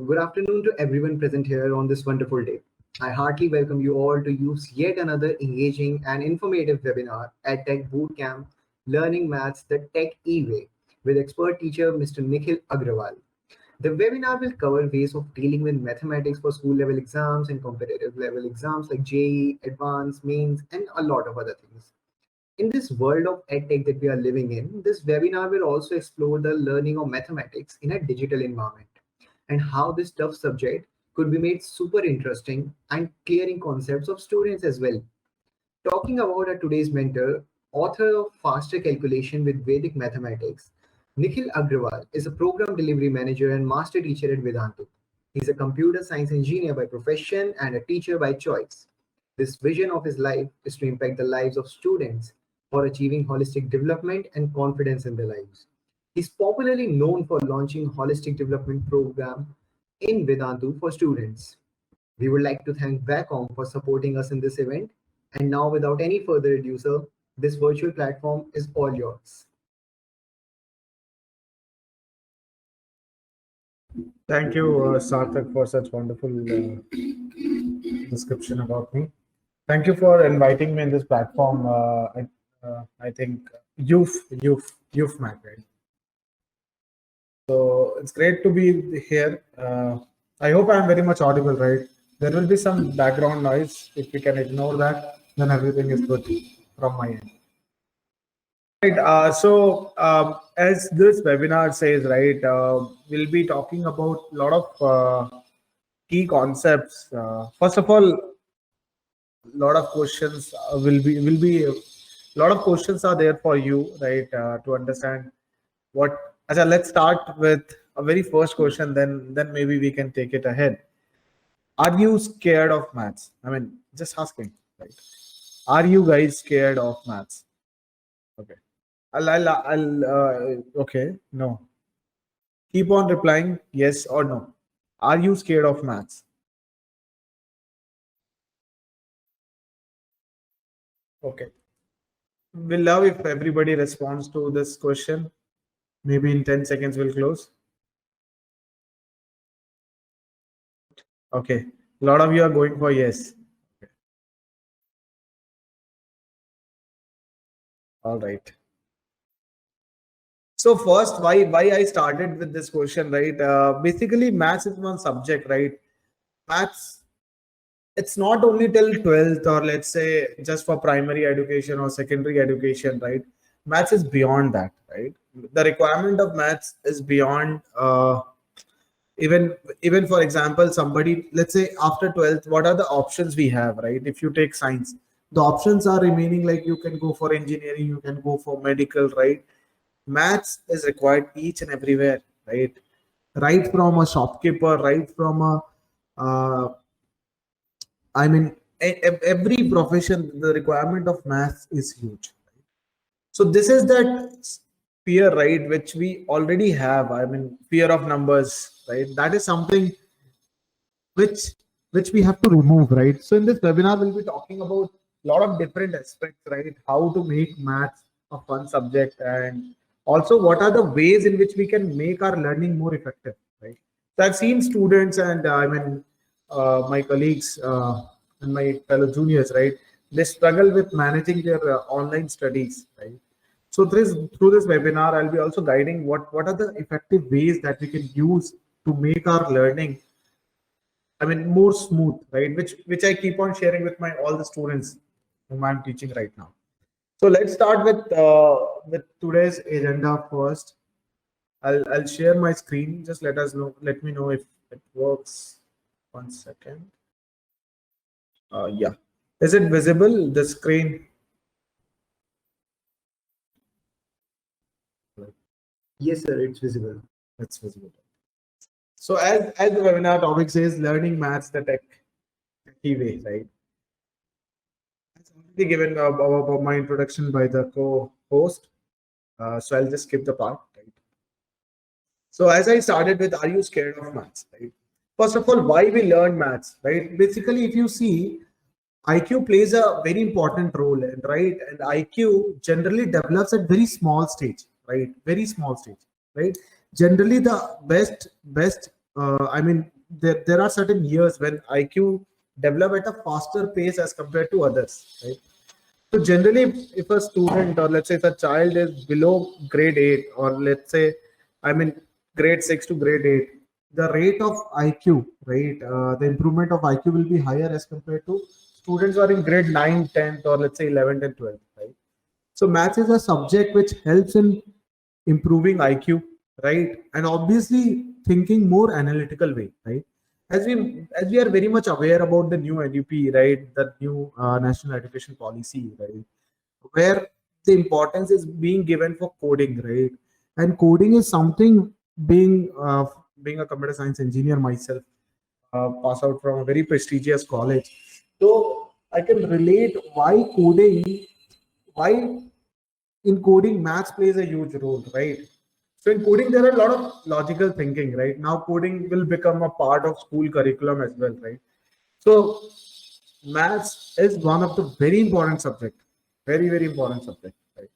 good afternoon to everyone present here on this wonderful day. I heartily welcome you all to use yet another engaging and informative webinar at Tech Bootcamp Learning Maths the Tech E-Way with expert teacher Mr. Nikhil Agrawal. The webinar will cover ways of dealing with mathematics for school level exams and competitive level exams like JEE, Advanced, Mains, and a lot of other things. In this world of EdTech that we are living in, this webinar will also explore the learning of mathematics in a digital environment and how this tough subject could be made super interesting and clearing concepts of students as well. Talking about our today's mentor, author of Faster Calculation with Vedic Mathematics, Nikhil Agrawal is a program delivery manager and master teacher at Vedantu. He's a computer science engineer by profession and a teacher by choice. This vision of his life is to impact the lives of students for achieving holistic development and confidence in their lives. He's popularly known for launching holistic development program in Vedantu for students. We would like to thank Vacom for supporting us in this event. And now, without any further ado, sir, this virtual platform is all yours. Thank you, Sarthak, for such wonderful description about me. Thank you for inviting me in this platform. I think youth Mac, right? So it's great to be here. I hope I'm very much audible, right? There will be some background noise. If we can ignore that, then everything is good from my end. Right. As this webinar says, right, we'll be talking about a lot of key concepts. First of all, a lot of questions a lot of questions are there for you, right, to understand what. Let's start with a very first question. Then maybe we can take it ahead. Are you scared of maths? I mean, just asking, right? Are you guys scared of maths? Okay. Okay, no. Keep on replying yes or no. Are you scared of maths? Okay. We'll love if everybody responds to this question. Maybe in 10 seconds we'll close. Okay. A lot of you are going for yes. Okay. All right. So first, why I started with this question, right? Basically, maths is one subject, right? Maths, it's not only till 12th or let's say just for primary education or secondary education, right? Maths is beyond that, right? The requirement of maths is beyond even for example, somebody, let's say after 12th, what are the options we have, right? If you take science, the options are remaining like you can go for engineering, you can go for medical, right? Maths is required each and everywhere, right? Right from a shopkeeper, right from a I mean, every profession, the requirement of maths is huge. So this is that fear, right, which we already have. I mean, fear of numbers, right? That is something which we have to remove, right? So in this webinar, we'll be talking about a lot of different aspects, right? How to make maths a fun subject, and also what are the ways in which we can make our learning more effective, right? So I've seen students and my colleagues and my fellow juniors, right? They struggle with managing their online studies, right? So through this webinar, I'll be also guiding what are the effective ways that we can use to make our learning, I mean, more smooth, right? Which I keep on sharing with all the students whom I'm teaching right now. So let's start with today's agenda first. I'll share my screen. Just let me know if it works. 1 second. Yeah. Is it visible, the screen? Yes, sir, it's visible. It's visible. So as the webinar topic says, learning maths the techy way, right? It's already given about my introduction by the co-host. So I'll just skip the part, right? So as I started with, are you scared of maths, right? First of all, why we learn maths, right? Basically, if you see, IQ plays a very important role, right? And IQ generally develops at very small stage, right? Very small stage, right? Generally, the best, I mean, there are certain years when IQ develop at a faster pace as compared to others, right? So generally, if a student, or let's say if a child is below grade 8, or let's say, I mean, grade 6 to grade 8, the rate of IQ, right, the improvement of IQ will be higher as compared to students who are in grade 9, 10th, or let's say 11th and 12th, right? So maths is a subject which helps in improving IQ, right? And obviously thinking more analytical way, right? As we are very much aware about the new NUP, right? The new national education policy, right? Where the importance is being given for coding, right? And coding is something, being a computer science engineer myself, pass out from a very prestigious college. So I can relate why in coding maths plays a huge role, right? So in coding there are a lot of logical thinking, right? Now coding will become a part of school curriculum as well, right? So maths is one of the very important subject, very important subject, right?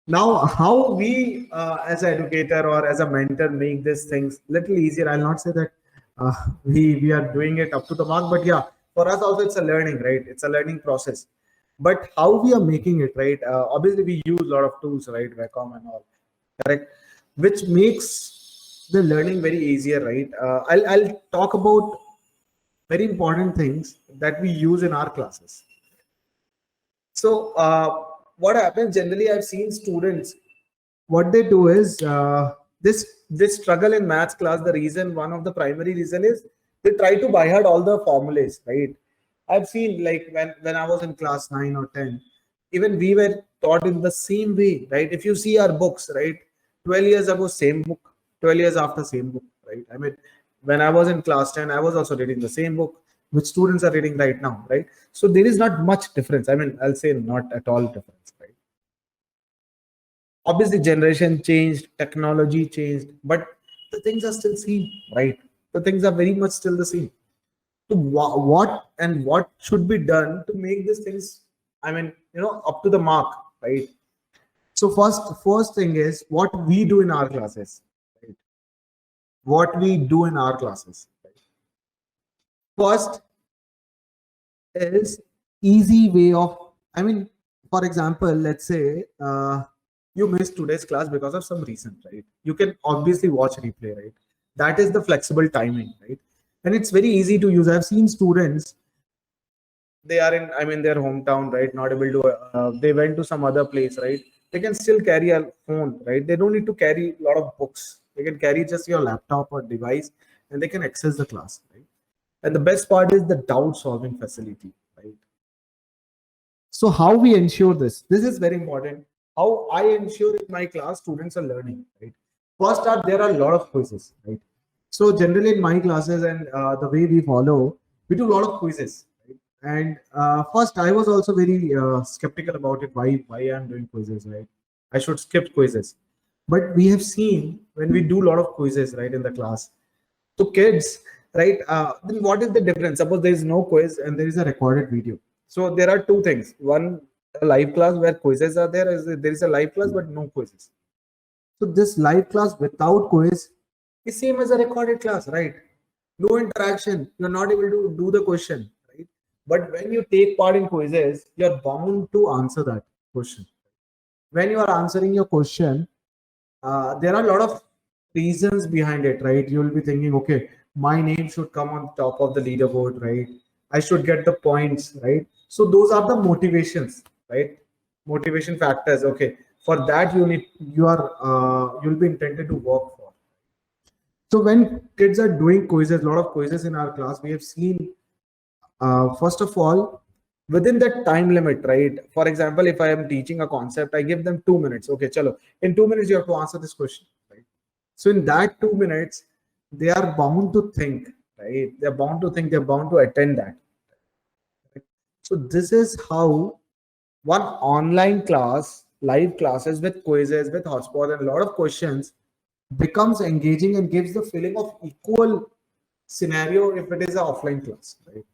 Now how we as an educator or as a mentor make these things little easier, I'll not say that we are doing it up to the mark, but yeah, for us also it's a learning, right? It's a learning process. But how we are making it, right? Obviously we use a lot of tools, right? Vacom and all, correct, which makes the learning very easier, right? I'll talk about very important things that we use in our classes. So what happens generally, I've seen students, what they do is this struggle in maths class. The reason, one of the primary reason is they try to by heart all the formulas, right? I've seen, like, when I was in class 9 or 10, even we were taught in the same way, right? If you see our books, right, 12 years ago same book, 12 years after same book, right? I mean, when I was in class 10, I was also reading the same book which students are reading right now, right? So there is not much difference. I mean, I'll say not at all difference, right? Obviously generation changed, technology changed, but the things are still same, right? The things are very much still the same. So what should be done to make these things, I mean, up to the mark, right? So first thing is what we do in our classes, right? What we do in our classes, right? First is easy way of, I mean, for example, let's say you missed today's class because of some reason, right? You can obviously watch replay, right? That is the flexible timing, right? And it's very easy to use. I've seen students, they are in, I mean, their hometown, right? Not able to, they went to some other place, right? They can still carry a phone, right? They don't need to carry a lot of books. They can carry just your laptop or device, and they can access the class, right? And the best part is the doubt solving facility, right? So how we ensure this? This is very important. How I ensure in my class students are learning, right? First are, there are a lot of quizzes, right? So generally in my classes, and the way we follow, we do a lot of quizzes, right? And first I was also very skeptical about it. Why I'm doing quizzes, right? I should skip quizzes. But we have seen when we do a lot of quizzes, right, in the class, to kids, right? Then what is the difference? Suppose there is no quiz and there is a recorded video. So there are two things. One, a live class where quizzes are there. There is a live class but no quizzes. So this live class without quiz is same as a recorded class, right? No interaction. You're not able to do the question, right? But when you take part in quizzes, you're bound to answer that question. When you are answering your question, there are a lot of reasons behind it, right? You'll be thinking, okay, my name should come on top of the leaderboard, right? I should get the points, right? So those are the motivations, right? Motivation factors. Okay, for that you'll be intended to work for. So when kids are doing quizzes, a lot of quizzes in our class, we have seen, first of all, within that time limit, right? For example, if I am teaching a concept, I give them 2 minutes. Okay, chalo, in 2 minutes you have to answer this question, right? So in that 2 minutes, they are bound to think, right? They're bound to think, they're bound to attend that. So this is how one online class, live classes with quizzes, with hotspot, and a lot of questions becomes engaging and gives the feeling of equal scenario if it is an offline class, right?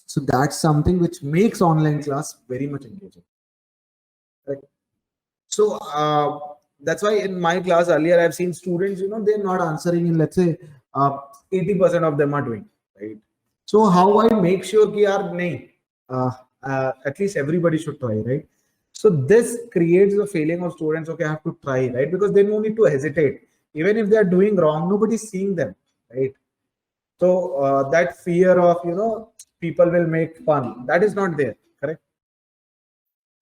So that's something which makes online class very much engaging, right? So that's why in my class earlier, I've seen students, they're not answering in, let's say, 80% of them are doing, right? So how I make sure ki yaar, nahi, at least everybody should try, right? So this creates a feeling of students, okay, I have to try, right? Because they don't need to hesitate. Even if they're doing wrong, nobody's seeing them, right? So that fear of, people will make fun, that is not there, correct?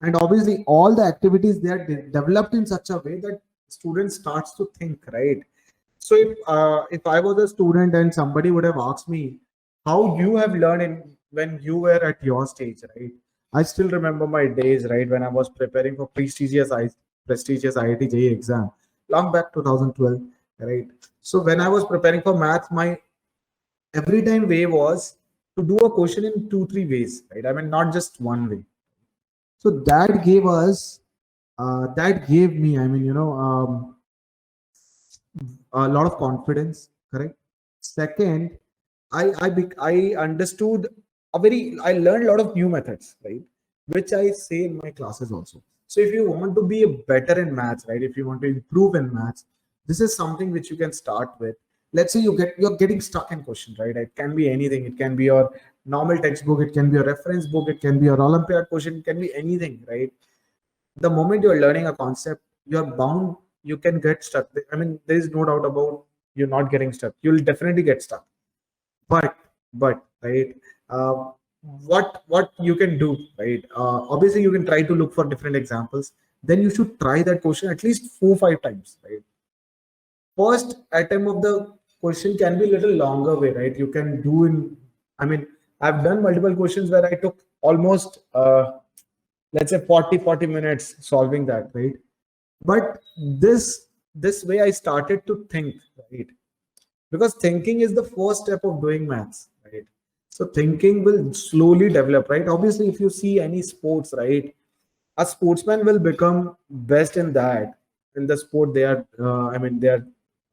And obviously all the activities, they are developed in such a way that student starts to think, right? So if I was a student and somebody would have asked me how you have learned when you were at your stage, right? I still remember my days, right, when I was preparing for prestigious IIT JEE exam long back 2012, right? So when I was preparing for math, my every time way was to do a question in 2 3 ways, right? I mean, not just one way. So that gave me, I mean, a lot of confidence, correct? Second, I understood I learned a lot of new methods, right? Which I say in my classes also. So if you want to be a better in maths, right? If you want to improve in maths, this is something which you can start with. Let's say you're getting stuck in question, right? It can be anything. It can be your normal textbook, it can be a reference book, it can be your Olympiad question, it can be anything, right? The moment you're learning a concept, you're bound, you can get stuck. I mean, there is no doubt about you're not getting stuck. You'll definitely get stuck. But right, what you can do, right? Obviously, you can try to look for different examples. Then you should try that question at least 4 5 times, right? First attempt of the question can be a little longer way, right? You can do in, I mean, I've done multiple questions where I took almost let's say 40 minutes solving that, right? But this way I started to think, right? Because thinking is the first step of doing maths, right? So thinking will slowly develop, right? Obviously, if you see any sports, right, a sportsman will become best in that, in the sport they are I mean, they are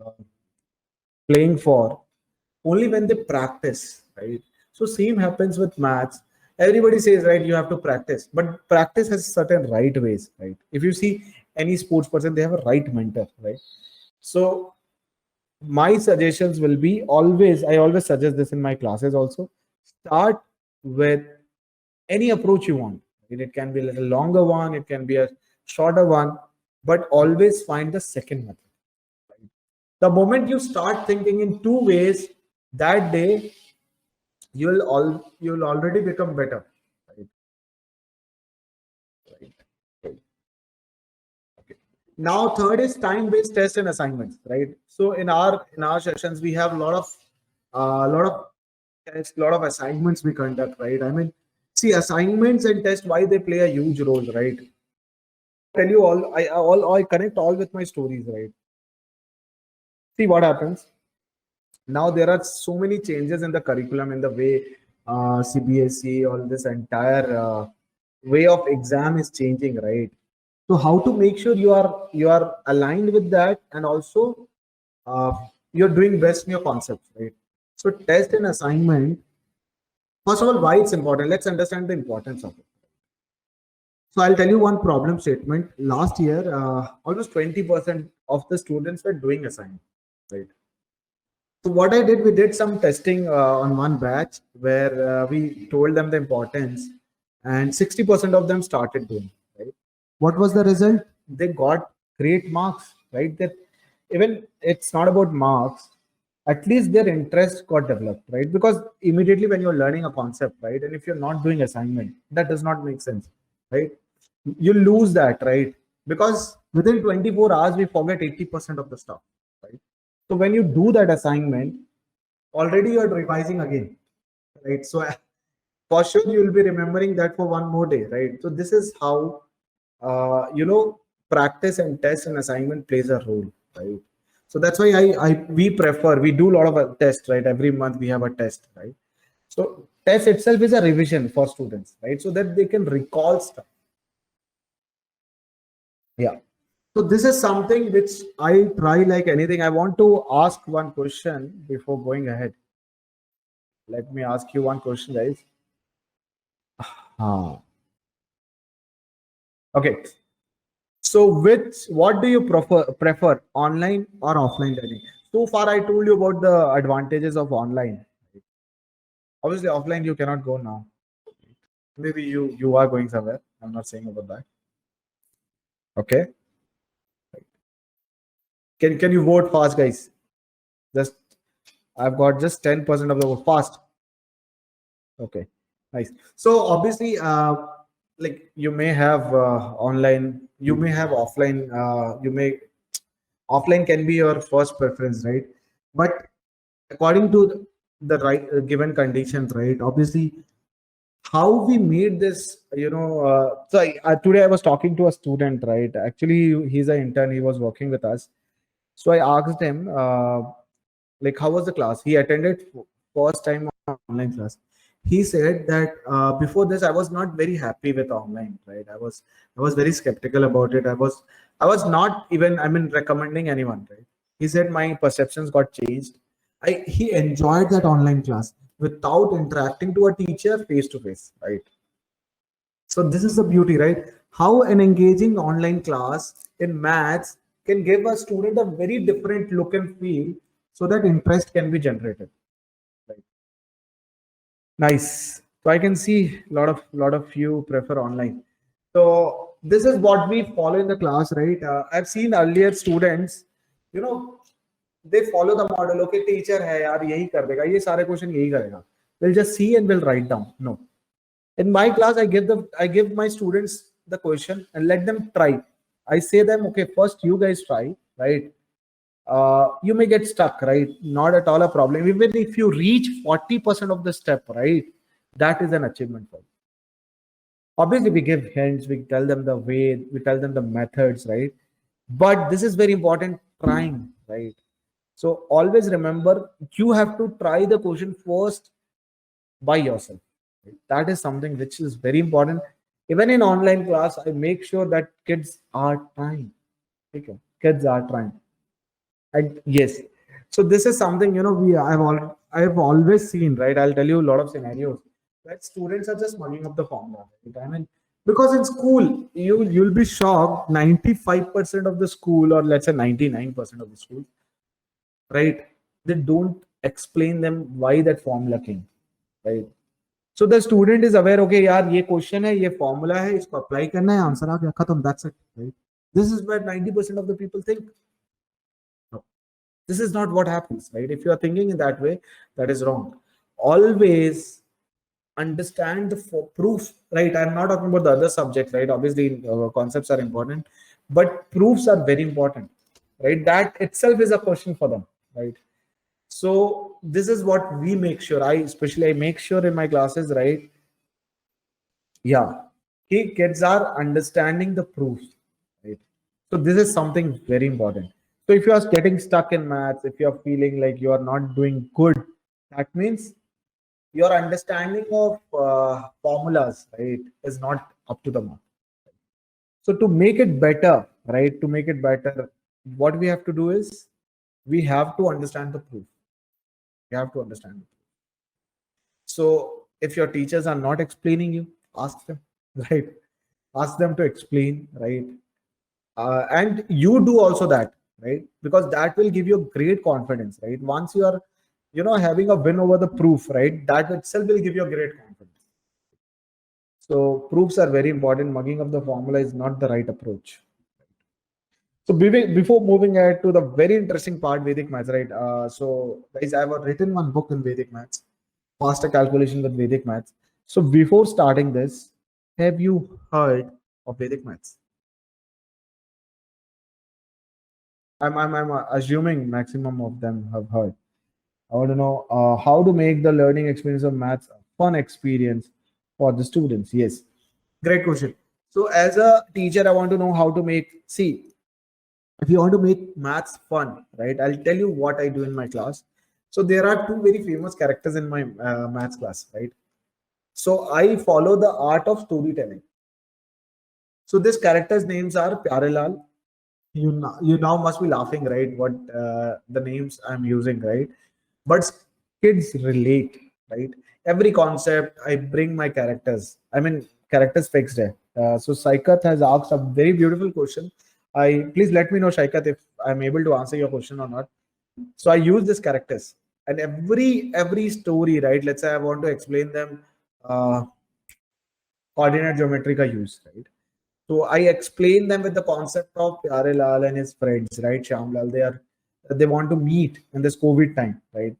uh, playing for, only when they practice, right? So same happens with maths. Everybody says, right, you have to practice, but practice has certain right ways, right? If you see any sports person, they have a right mentor, right? So my suggestions will be, always, I always suggest this in my classes also, start with any approach you want. It can be a little longer one, it can be a shorter one, but always find the second method. The moment you start thinking in 2 ways, that day you'll already become better, right? Right. Right. Okay. Now third is time based tests and assignments, right? So in our sessions we have a lot of tests, a lot of assignments we conduct, right? I mean, see, assignments and tests, why they play a huge role, right? Tell you all I connect all with my stories, right? See what happens. Now there are so many changes in the curriculum, in the way CBSE, all this entire way of exam is changing, right? So how to make sure you are aligned with that, and also uh, you're doing best in your concepts, right? So test and assignment. First of all, why it's important? Let's understand the importance of it. So I'll tell you one problem statement. Last year, almost 20% of the students were doing assignment, right? So what I did, we did some testing on one batch where we told them the importance, and 60% of them started doing. Right? What was the result? They got great marks. Right? That even it's not about marks. At least their interest got developed. Right? Because immediately when you're learning a concept, right, and if you're not doing assignment, that does not make sense. Right? You lose that. Right? Because within 24 hours we forget 80% of the stuff. Right? So when you do that assignment, already you're revising again, right? So for sure you will be remembering that for one more day, right? So this is how practice and test and assignment plays a role, right? So that's why we do a lot of tests, right? Every month we have a test, right? So test itself is a revision for students, right? So that they can recall stuff. Yeah. So this is something which I try like anything. I want to ask one question before going ahead. Let me ask you one question, guys. Ah, okay. So what do you prefer, online or offline learning? So far I told you about the advantages of online. Obviously offline you cannot go now. Maybe you are going somewhere. I'm not saying about that. Okay. Can you vote fast, guys? Just I've got just 10% of the vote. Fast. Okay. Nice. So obviously, like you may have online, you may have offline, you may offline can be your first preference, right? But according to the right given conditions, right? Obviously, how we made this, today I was talking to a student, right? Actually, he's an intern. He was working with us. So I asked him, like, how was the class? He attended first time on online class. He said that before this, I was not very happy with online, right? I was very skeptical about it. I was not even, I mean, recommending anyone, right? He said my perceptions got changed. He enjoyed that online class without interacting to a teacher face to face, right? So this is the beauty, right? How an engaging online class in maths can give a student a very different look and feel so that interest can be generated. Right. Nice. So I can see a lot of you prefer online. So this is what we follow in the class, right? I've seen earlier students, you know, they follow the model. Okay, teacher है यार यही कर देगा, ये सारे question यही करेगा. We'll just see and we'll write down. No, in my class I give my students the question and let them try. I say them, okay, first you guys try, right? You may get stuck, right? Not at all a problem. Even if you reach 40% of the step, right, that is an achievement for you. Obviously we give hints, we tell them the way, we tell them the methods, right? But this is very important, trying, right? So always remember, you have to try the question first by yourself. That is something which is very important. Even in online class, I make sure that kids are trying. Okay? Kids are trying. And yes, so this is something, I've always seen, right? I'll tell you a lot of scenarios that students are just mugging up the formula. Right? I mean, because in school, you'll be shocked. 95% of the school, or let's say 99% of the school, right? They don't explain them why that formula came, right? So the student is aware, okay, यार ये question है, ये formula है, इसको apply करना है, answer आ गया, खत्म, that's it, right? This is where 90% of the people think. No, this is not what happens, right? If you are thinking in that way, that is wrong. Always understand the proof, right? I'm not talking about the other subjects, right? Obviously, concepts are important, but proofs are very important, right? That itself is a question for them, right? So this is what we make sure. I make sure in my classes, right? Yeah, kids are understanding the proof, right? So this is something very important. So if you are getting stuck in maths, if you are feeling like you are not doing good, that means your understanding of formulas, right, is not up to the mark. So to make it better, right, to make it better, what we have to do is we have to understand the proof. We have to understand it. So if your teachers are not explaining you, ask them, right? Ask them to explain, right? And you do also that, right? Because that will give you great confidence, right? Once you are, having a win over the proof, right? That itself will give you a great confidence. So proofs are very important. Mugging up the formula is not the right approach. So before moving ahead to the very interesting part, Vedic maths, right? So guys, I have written one book in Vedic maths, Faster Calculation with Vedic maths. So before starting this, have you heard of Vedic maths? I'm assuming maximum of them have heard. I want to know how to make the learning experience of maths a fun experience for the students. Yes, great question. So as a teacher, I want to know how to see, if you want to make maths fun, right? I'll tell you what I do in my class. So there are two very famous characters in my maths class, right? So I follow the art of storytelling. So these characters' names are Pyarelal. You now must be laughing, right? What the names I'm using, right? But kids relate, right? Every concept I bring my characters. I mean, characters fixed there. So Saikat has asked a very beautiful question. Please let me know, Shaikat, if I'm able to answer your question or not. So I use these characters, and every story, right? Let's say I want to explain them coordinate geometry ka use, right? So I explain them with the concept of Pyare Lal and his friends, right? Shyamlal, they want to meet in this COVID time, right?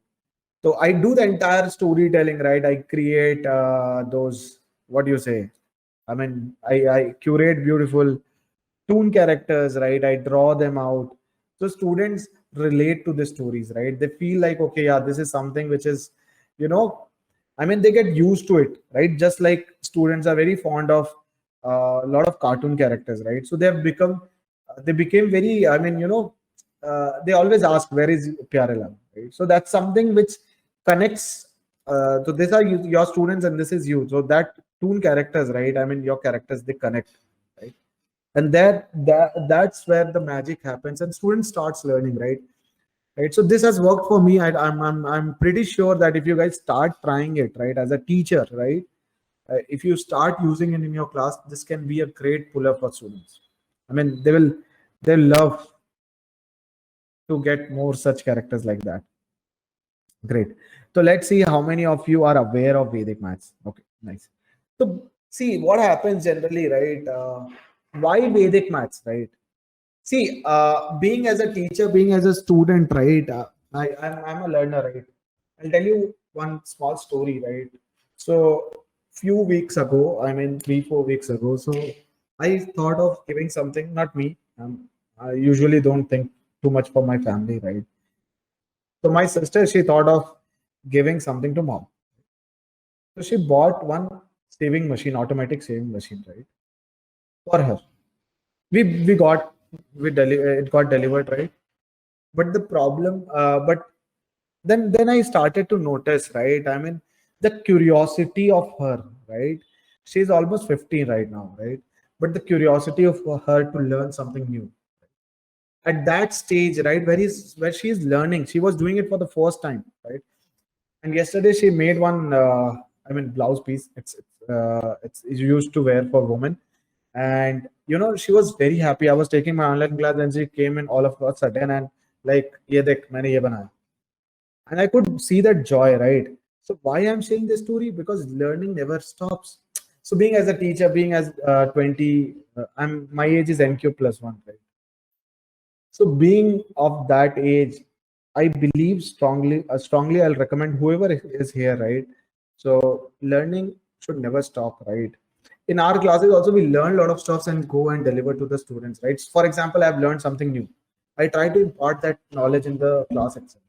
So I do the entire storytelling, right? I create those, what do you say? I mean, I curate beautiful toon characters, right? I draw them out. So students relate to the stories, right? They feel like, okay, yeah, this is something which is, you know, I mean, they get used to it, right? Just like students are very fond of a lot of cartoon characters, right? So they became very, I mean, they always ask, where is Pyare Lal, right? So that's something which connects. So these are your students and this is you. So that toon characters, right? I mean, your characters, they connect, right? And that's where the magic happens and student starts learning, right. So this has worked for me. I'm pretty sure that if you guys start trying it, right, as a teacher, right, if you start using it in your class, this can be a great puller for students. I mean, they'll love to get more such characters like that. Great. So let's see how many of you are aware of Vedic maths. Okay, nice. So see what happens generally, right? Why Vedic maths, right? See, being as a teacher, being as a student, right? I'm a learner, right? I'll tell you one small story, right? So, few weeks ago, I mean 3 4 weeks ago, so I thought of giving something. Not me. I usually don't think too much for my family, right? So my sister, she thought of giving something to mom. So she bought one saving machine, automatic saving machine, right, for her. We got it got delivered, right? But the problem, but then I started to notice, right? I mean, the curiosity of her, right? She's almost 15 right now, right? But the curiosity of her to learn something new at that stage, right, where she's learning, she was doing it for the first time, right? And yesterday she made one, I mean, blouse piece. It's used to wear for women, and she was very happy. I was taking my online class, and she came in all of a sudden and like, "Ye dekh, maine ye banaya." And I could see that joy, right? So why I'm saying this story? Because learning never stops. So being as a teacher, being as 20, my age is NQ plus one, right? So being of that age, I believe strongly I'll recommend whoever is here, right? So learning should never stop, right? In our classes also, we learn a lot of stuff and go and deliver to the students, right? For example, I've learned something new. I try to impart that knowledge in the class itself.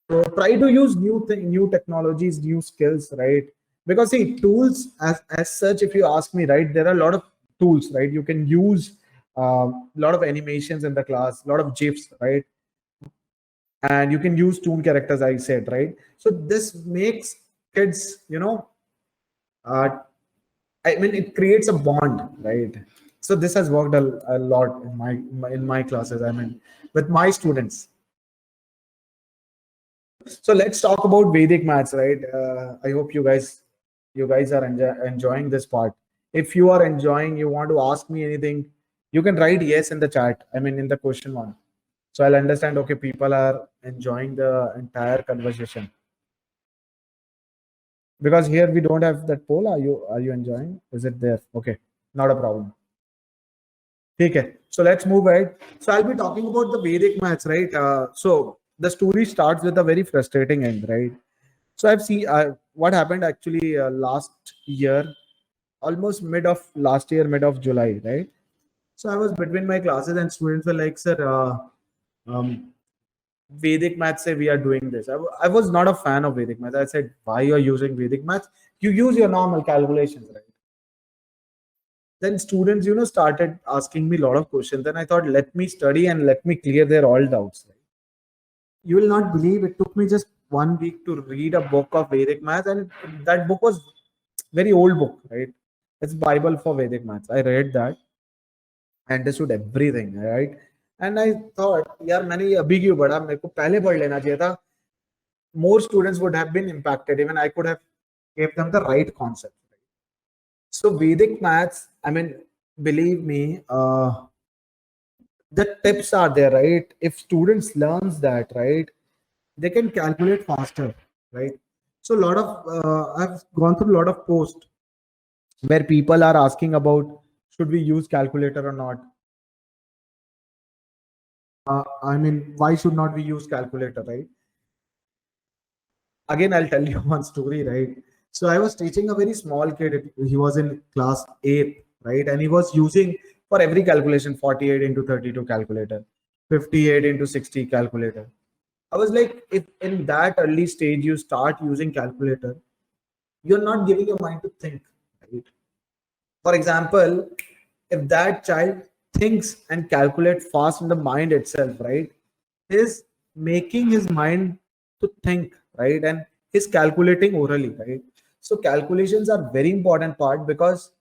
So try to use new technologies, new skills, right? Because see, tools as such, if you ask me, right, there are a lot of tools, right? You can use a lot of animations in the class, a lot of GIFs, right? And you can use toon characters, I said, right? So this makes kids, uh, I mean, it creates a bond, right? So this has worked a lot in my classes. I mean, with my students. So let's talk about Vedic maths, right? I hope you guys are enjoying this part. If you are enjoying, you want to ask me anything, you can write yes in the chat. I mean, in the question one. So I'll understand. Okay, people are enjoying the entire conversation because here we don't have that poll. Are you enjoying? Is it there? Okay, not a problem. Okay, so let's move ahead. So I'll be talking about the Vedic maths, right? So the story starts with a very frustrating end, right? So I've seen what happened actually last year, almost mid of last year, mid of July, right? So I was between my classes and students were like, "Sir, Vedic maths say we are doing this." I was not a fan of Vedic maths. I said, "Why you are using Vedic maths? You use your normal calculations, right?" Then students, started asking me a lot of questions. And I thought, let me study and let me clear their all doubts. Right? You will not believe it took me just 1 week to read a book of Vedic maths, and that book was very old book, right? It's Bible for Vedic maths. I read that, I understood everything, right? And I thought, यार मैंने ये अभी क्यों पढ़ा, मेरे को पहले पढ़ लेना चाहिए था. More students would have been impacted. Even I could have gave them the right concept. So Vedic maths, I mean, believe me, the tips are there, right? If students learns that, right, they can calculate faster, right? So a lot of I've gone through a lot of posts where people are asking about should we use calculator or not. I mean, why should not we use calculator, right? Again, I'll tell you one story, right? So I was teaching a very small kid. He was in class 8, right? And he was using for every calculation 48 into 32 calculator, 58 into 60 calculator. I was like, if in that early stage you start using calculator, you're not giving your mind to think, right? For example, if that child thinks and calculate fast in the mind itself, right, is making his mind to think, right, and he's calculating orally, right. So calculations are very important part because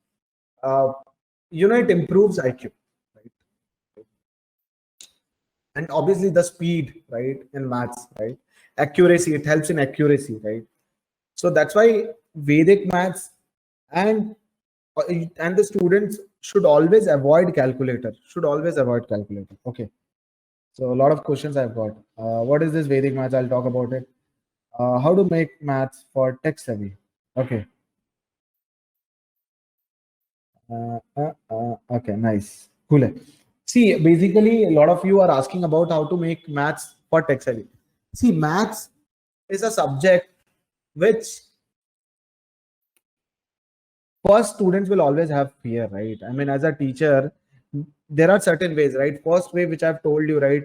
uh, it improves IQ, right, and obviously the speed, right, in maths, right, accuracy, it helps in accuracy, right. So that's why Vedic maths and and the students should always avoid calculator. Should always avoid calculator. Okay. So a lot of questions I've got. What is this Vedic maths? I'll talk about it. How to make maths for tech savvy? Okay. Okay. Nice. Cool. See, basically, a lot of you are asking about how to make maths for tech savvy. See, maths is a subject which first students will always have fear, right? I mean, as a teacher, there are certain ways, right? First way, which I've told you, right,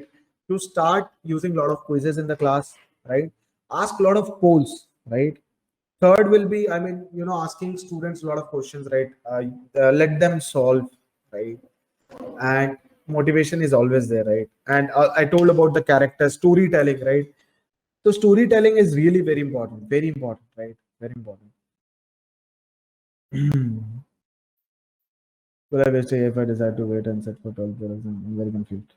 to start using a lot of quizzes in the class, right? Ask a lot of polls, right? Third will be, I mean, asking students a lot of questions, right? Let them solve, right? And motivation is always there, right? And I told about the character storytelling, right? So storytelling is really very important, right? Very important. Will I waste a year if I decide to wait and set for 12 hours? I'm very confused.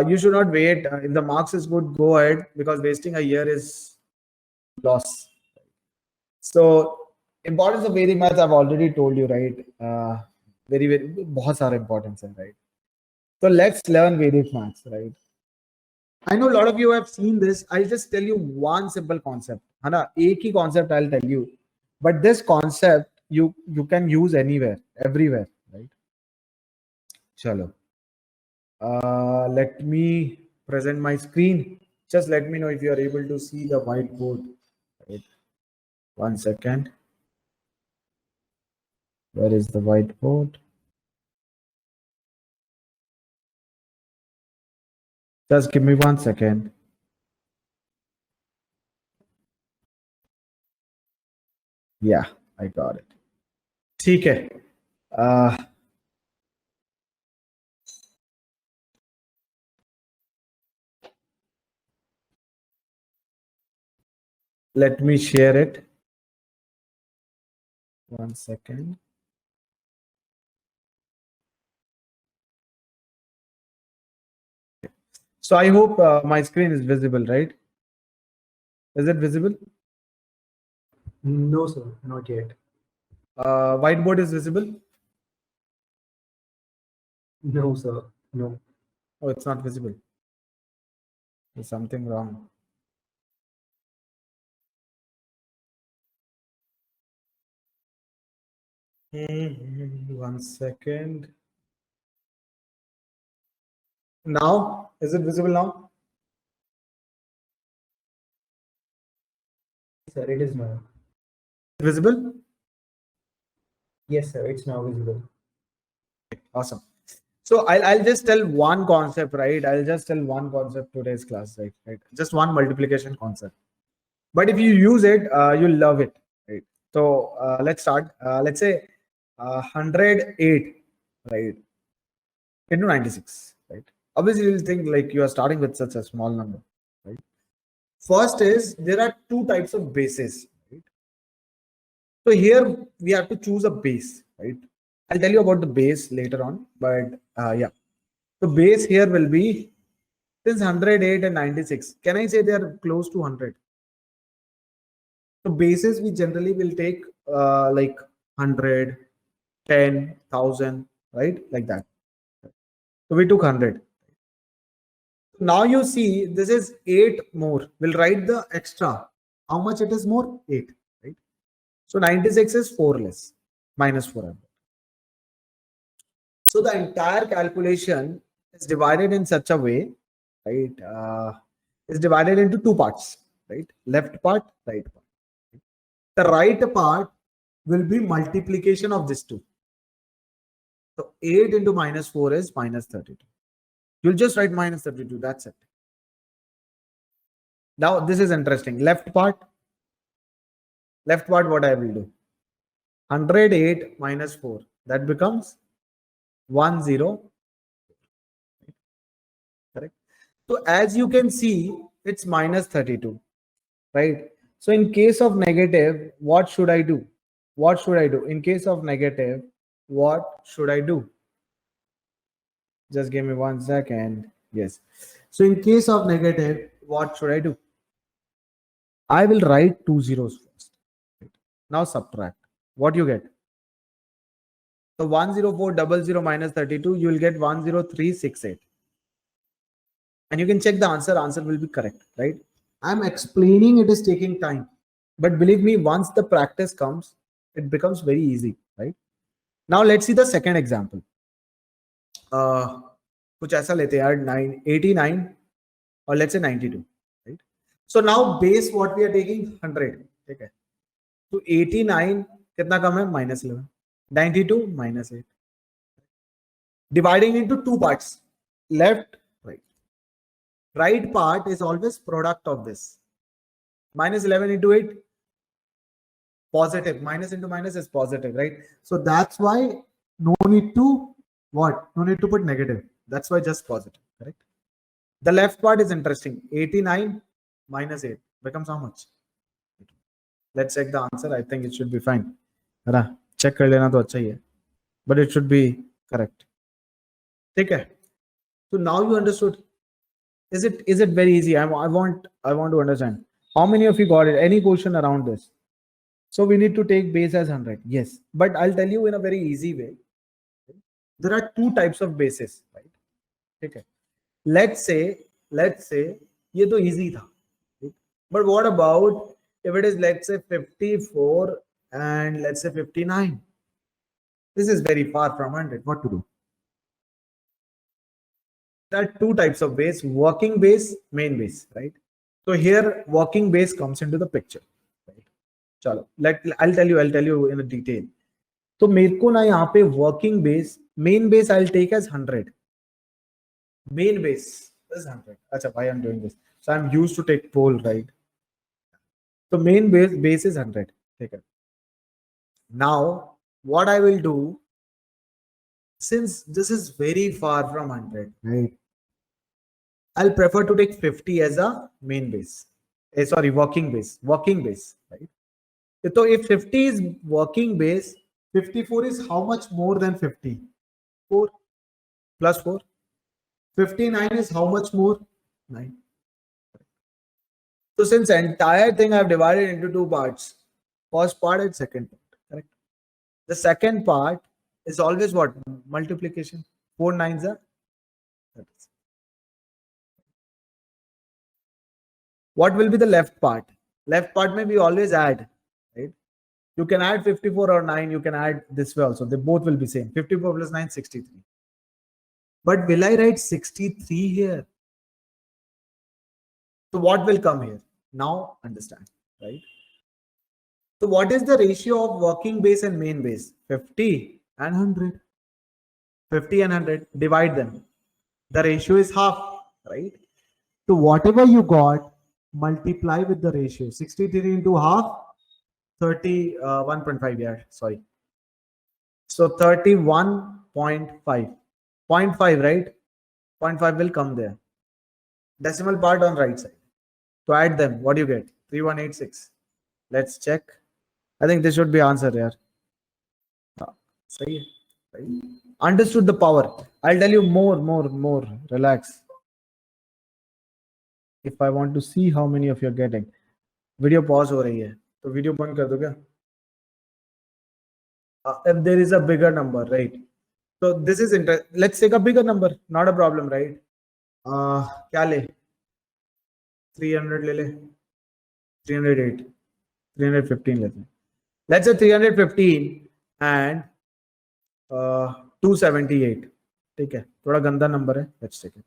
You should not wait. If the marks is good, go ahead because wasting a year is loss. So importance of Vedic maths, I've already told you, right? Very, बहुत सारा importance है, right? So let's learn Vedic maths, right? I know a lot of you have seen this. I'll just tell you one simple concept. है ना? एक ही concept I'll tell you. But this concept you can use anywhere, everywhere, right? Chalo. Let me present my screen. Just let me know if you are able to see the whiteboard. Right. 1 second. Where is the whiteboard? Just give me 1 second. Yeah, I got it. ठीक है. Let me share it. 1 second. So I hope my screen is visible, right? Is it visible? No, sir, not yet. Whiteboard is visible? No, sir, no. Oh, it's not visible. There's something wrong. One second. Now, is it visible now? Sir, it is now. Visible? Yes, sir, it's now visible. Awesome. So I'll just tell one concept, right? I'll just tell one concept today's class, right? Right. Just one multiplication concept. But if you use it, you'll love it, right? So let's start. Let's say 108, right, into 96, right? Obviously, you'll think like you are starting with such a small number, right? First is there are two types of bases, right? So here we have to choose a base, right? I'll tell you about the base later on, but yeah. The base here will be since 108 and 96. Can I say they are close to 100? So bases we generally will take like 100, 10, 1000, right? Like that. So we took 100. Now you see this is 8 more. We'll write the extra. How much it is more? 8, right? So 96 is 4 less, minus 400. So the entire calculation is divided in such a way, right? Is divided into two parts, right? Left part, right part. The right part will be multiplication of this two. So 8 into minus 4 is minus 32. You'll just write minus 32. That's it. Now this is interesting. Left part, what I will do? 108 minus 4. That becomes 10. Correct. So as you can see, it's minus 32, right? So in case of negative, what should I do? What should I do? In case of negative, what should I do? Just give me 1 second. Yes. So in case of negative, what should I do? I will write 2 zeros first. Now subtract. What you get? So 10400 minus 32, you will get 10368. And you can check the answer. Answer will be correct, right? I'm explaining it is taking time. But believe me, once the practice comes, it becomes very easy, right? Now let's see the second example. कुछ ऐसा लेते हैं यार 89 or let's say 92, right? So now base what we are taking 100, ठीक है? तो 89 कितना कम है? -11. 92 -8. Dividing into two parts, left, right. Right part is always product of this. -11 into 8, positive. Minus into minus is positive, right? So that's why no need to what? No need to put negative. That's why just positive, correct? The left part is interesting. 89 minus 8 becomes how much? Let's check the answer. I think it should be fine. Check कर लेना तो अच्छा ही है. But it should be correct. ठीक है. So now you understood. Is it very easy? I want to understand. How many of you got it? Any question around this? So we need to take base as 100. Yes. But I'll tell you in a very easy way. There are two types of bases, right? Okay. Let's say ये तो easy था. But what about if it is, let's say, 54 and let's say 59? This is very far from 100. What to do? There are two types of base: working base, main base, right? So here working base comes into the picture, right? Chalo, I'll tell you in a detail. So मेरे को ना यहाँ पे working base, main base I'll take as 100. Main base is 100. अच्छा, why I'm doing this? So I'm used to take pole, right? So main base is 100. Okay. Now what I will do, since this is very far from 100, right? I'll prefer to take 50 as a main base. Sorry, working base, right? So if 50 is working base, 54 is how much more than 50? 4 plus 4. 59 is how much more? 9. So since entire thing I've divided into two parts, first part and second part, correct? The second part is always what? Multiplication. 4 9s are 30. What will be the left part? Left part may be always add, right? You can add 54 or 9. You can add this way also. They both will be same. 54 plus 9, 63. But will I write 63 here? So what will come here? Now understand, right? So what is the ratio of working base and main base? 50 and 100. 50 and 100. Divide them. The ratio is half, right? So whatever you got, multiply with the ratio. 63 into half, 31.5. Yeah, sorry. So 31.5. 0.5, right? 0.5 will come there. Decimal part on right side. To add them, what do you get? 3186. Let's check. I think this should be answer here. Right? Understood the power. I'll tell you more. Relax. If I want to see how many of you are getting, video pause हो रही है, तो video बंद कर दो क्या? if there is a bigger number, right? So this is let's take a bigger number, not a problem, right? क्या ले 300 ले ले 308 315 लेते हैं. Let's say 315 and 278. ठीक है, थोड़ा गंदा नंबर है. Let's take it.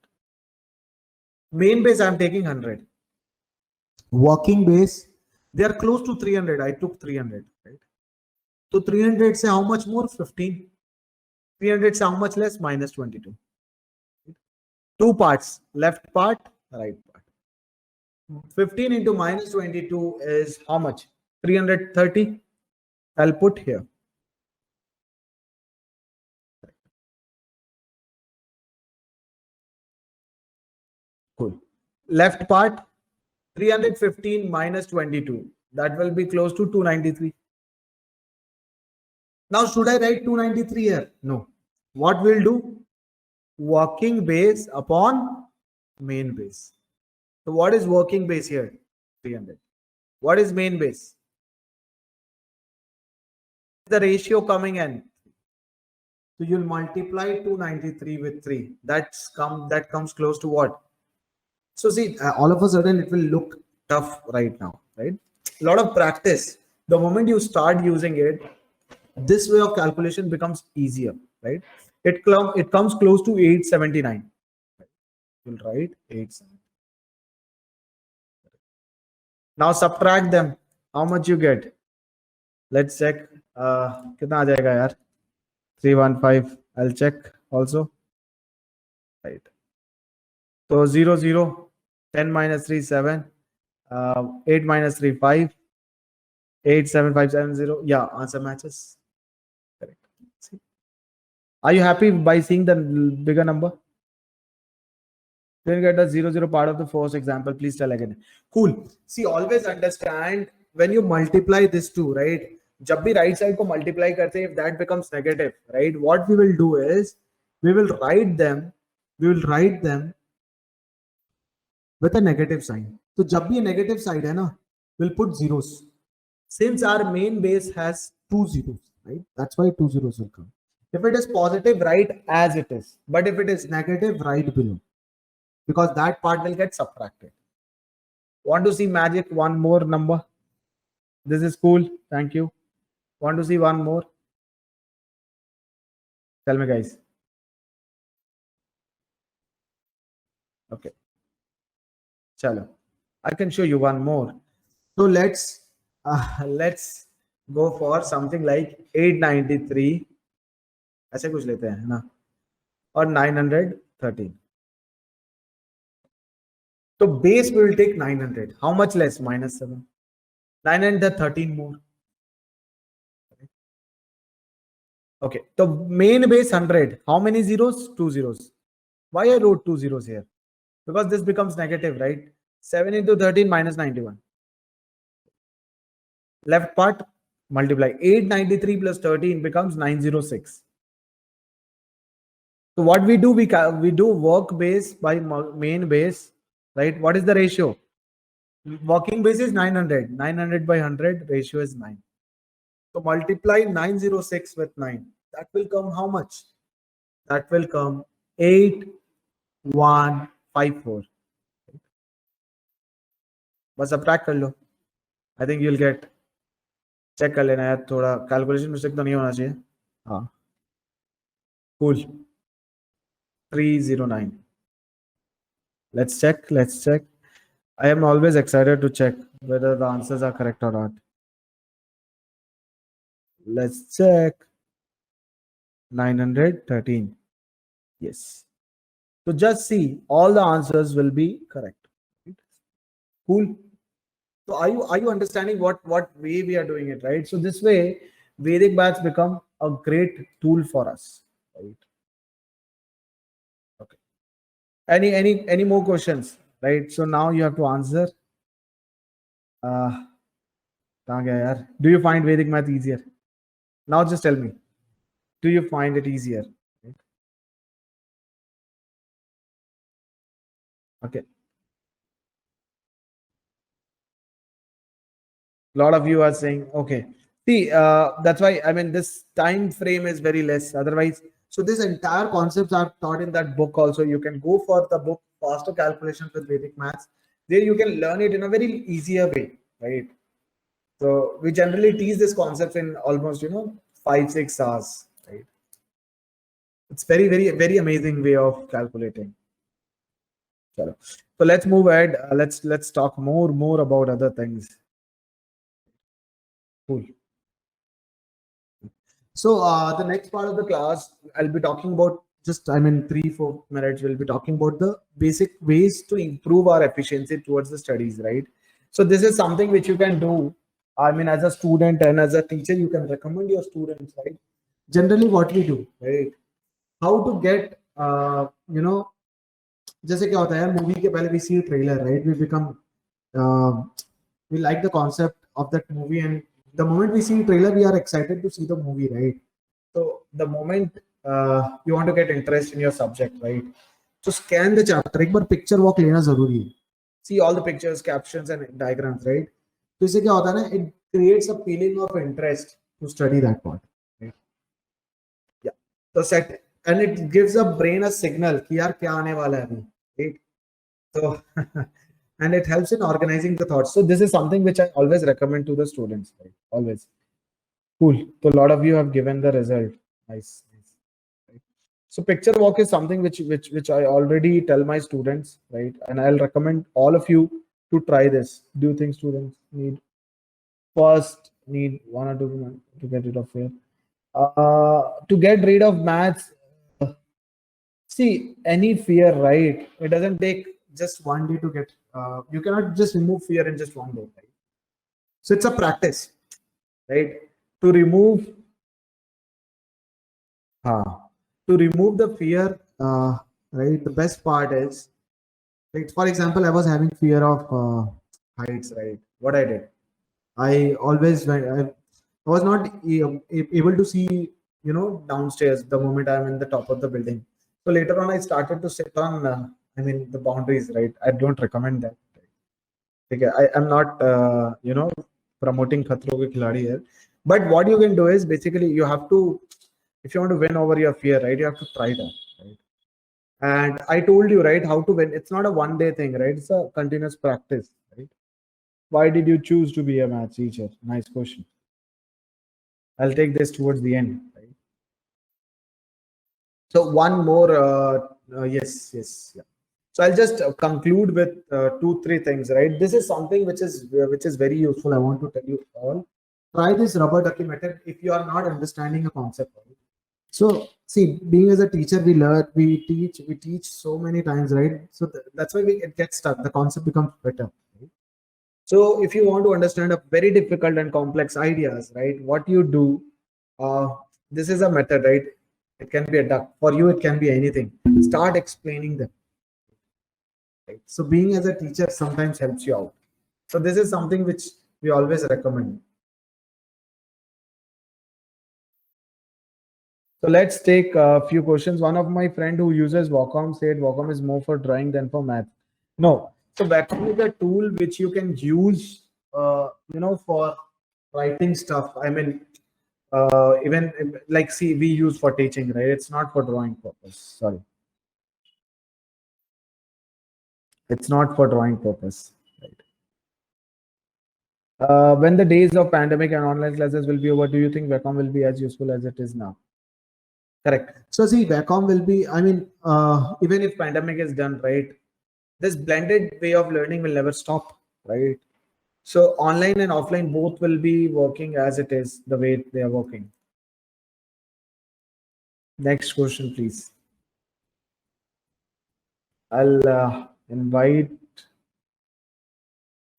Main base I'm taking 100. Working base, they are close to 300. I took 300, right? So 300 say how much more? 15. 300 say how much less? Minus 22. Two parts, left part, right part. 15 into minus 22 is how much? 330. I'll put here. Cool. Left part, 315 minus 22. That will be close to 293. Now, should I write 293 here? No. What we'll do? Working base upon main base. So what is working base here? 300. What is main base? The ratio coming in. So you'll multiply 293 with 3. That comes close to what? So see, all of a sudden it will look tough right now, right? A lot of practice. The moment you start using it, this way of calculation becomes easier, right? It comes close to 879. You'll write 879. Now subtract them. How much you get? Let's check. कितना आ जाएगा यार? 315. I'll check also. Right. So 0, 0. 10 minus 3, 7. 8 minus 3, 5. 8, 7, 5, 7, 0. Yeah, answer matches. Correct. See? Are you happy by seeing the bigger number? Didn't get the 0, 0 part of the first example. Please tell again. Cool. See, always understand when you multiply this two, right? जब भी right side को multiply करते हैं, if that becomes negative, right? What we will do is we will write them with a negative sign. So जब भी negative side है ना, we'll put zeros. Since our main base has 2 zeros, right? That's why 2 zeros will come. If it is positive, write as it is. But if it is negative, write below. Because that part will get subtracted. Want to see magic? One more number. This is cool. Thank you. Want to see one more? Tell me, guys. Okay. Chalo. I can show you one more. So let's go for something like 893. ऐसे कुछ लेते हैं ना, और 913. So base we will take 900. How much less? Minus 7. 913 more. Okay. So main base 100. How many zeros? 2 zeros. Why I wrote 2 zeros here? Because this becomes negative, right? 7 into 13 minus 91. Left part multiply. 893 plus 13 becomes 906. So what we do? We do work base by main base, right? What is the ratio? Working base is 900. 900 by 100, ratio is 9. So multiply 906 with 9. That will come how much? That will come 8154. बस subtract कर लो. I think you'll get. Check कर लेना यार, थोड़ा calculation mistake तो नहीं होना चाहिए. हाँ. Cool. 309. Let's check. I am always excited to check whether the answers are correct or not. Let's check. 913. Yes. So just see, all the answers will be correct. Cool. So are you understanding what way we are doing it, right? So this way, Vedic maths become a great tool for us, right? Okay. Any more questions, right? So now you have to answer. कहाँ गया यार? Do you find Vedic math easier? Now just tell me. Do you find it easier? Okay. A lot of you are saying, okay, See, that's why I mean this time frame is very less. Otherwise, so this entire concepts are taught in that book. Also, you can go for the book Faster Calculations with Vedic Maths. There you can learn it in a very easier way, right? So we generally teach this concept in almost 5-6 hours, right? It's very amazing way of calculating. Chalo. So let's move ahead. Let's talk more about other things. Cool. So the next part of the class, I'll be talking about just, I mean, 3-4 minutes. We'll be talking about the basic ways to improve our efficiency towards the studies, right? So this is something which you can do. I mean, as a student and as a teacher, you can recommend your students, right? Generally, what we do, right? How to get, जैसे क्या होता है यार movie के पहले we see a trailer, right? We become we like the concept of that movie, and the moment we see a trailer we are excited to see the movie, right? So the moment you want to get interest in your subject, right? So scan the chapter, एक बार picture walk लेना जरूरी है. See all the pictures, captions and diagrams, right? तो इससे क्या होता है ना, it creates a feeling of interest to study that part, right? Yeah. So set, and it gives a brain a signal कि यार क्या आने वाला है अभी, right? So and it helps in organizing the thoughts. So this is something which I always recommend to the students, right? Always. Cool. So a lot of you have given the result. Nice. Right. So picture walk is something which I already tell my students, right? And I'll recommend all of you to try this. Do you think students need one or two months to get rid of fear? To get rid of maths, see any fear, right? It doesn't take just one day to get. You cannot just remove fear in just one day, right? So it's a practice, right? To remove the fear, right? The best part is, like, for example, I was having fear of heights, right? What I did, I was not able to see, downstairs the moment I'm in the top of the building. So later on, I started to sit on, the boundaries, right? I don't recommend that. Right? Okay, I'm not, promoting Khatro Ke Khiladi here. But what you can do is basically you have to, if you want to win over your fear, right, you have to try that, right? And I told you, right, how to win. It's not a one-day thing, right? It's a continuous practice, right? Why did you choose to be a math teacher? Nice question. I'll take this towards the end, right? So one more, yes. Yeah. So I'll just conclude with 2-3 things, right? This is something which is very useful. I want to tell you all. Try this rubber ducky method if you are not understanding a concept, right? So see, being as a teacher, we teach so many times, right? So that's why it gets stuck. The concept becomes better. Right? So if you want to understand a very difficult and complex ideas, right? What you do, this is a method, right? It can be a duck. For you, it can be anything. Start explaining them. Right? So being as a teacher sometimes helps you out. So this is something which we always recommend. So let's take a few questions. One of my friend who uses Wacom said Wacom is more for drawing than for math. No. So Wacom is a tool which you can use, for writing stuff. I mean, even like, see, we use for teaching, right? It's not for drawing purpose. Sorry. It's not for drawing purpose. Right? When the days of pandemic and online classes will be over, do you think Wacom will be as useful as it is now? Correct. So see, Wacom will be, even if pandemic is done, right? This blended way of learning will never stop, right? So online and offline both will be working as it is, the way they are working. Next question, please. I'll invite,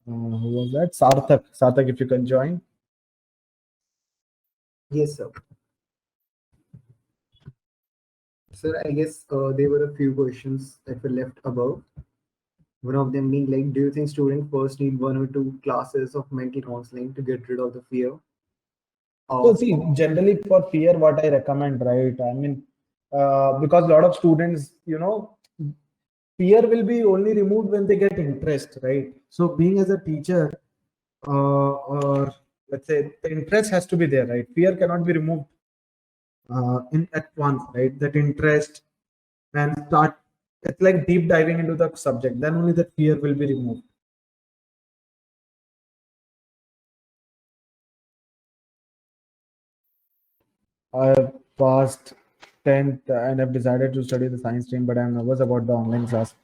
who was that? Sarthak. Sarthak, if you can join. Yes, sir. Sir, I guess there were a few questions that were left above. One of them being like, do you think students first need 1 or 2 classes of mental counseling to get rid of the fear? So see, generally for fear, what I recommend, right? I mean, because a lot of students, fear will be only removed when they get interest, right? So being as a teacher, or let's say the interest has to be there, right? Fear cannot be removed in at once, right? That interest and start. It's like deep diving into the subject. Then only that fear will be removed. I passed 10th and I've decided to study the science stream, but I'm nervous about the online class.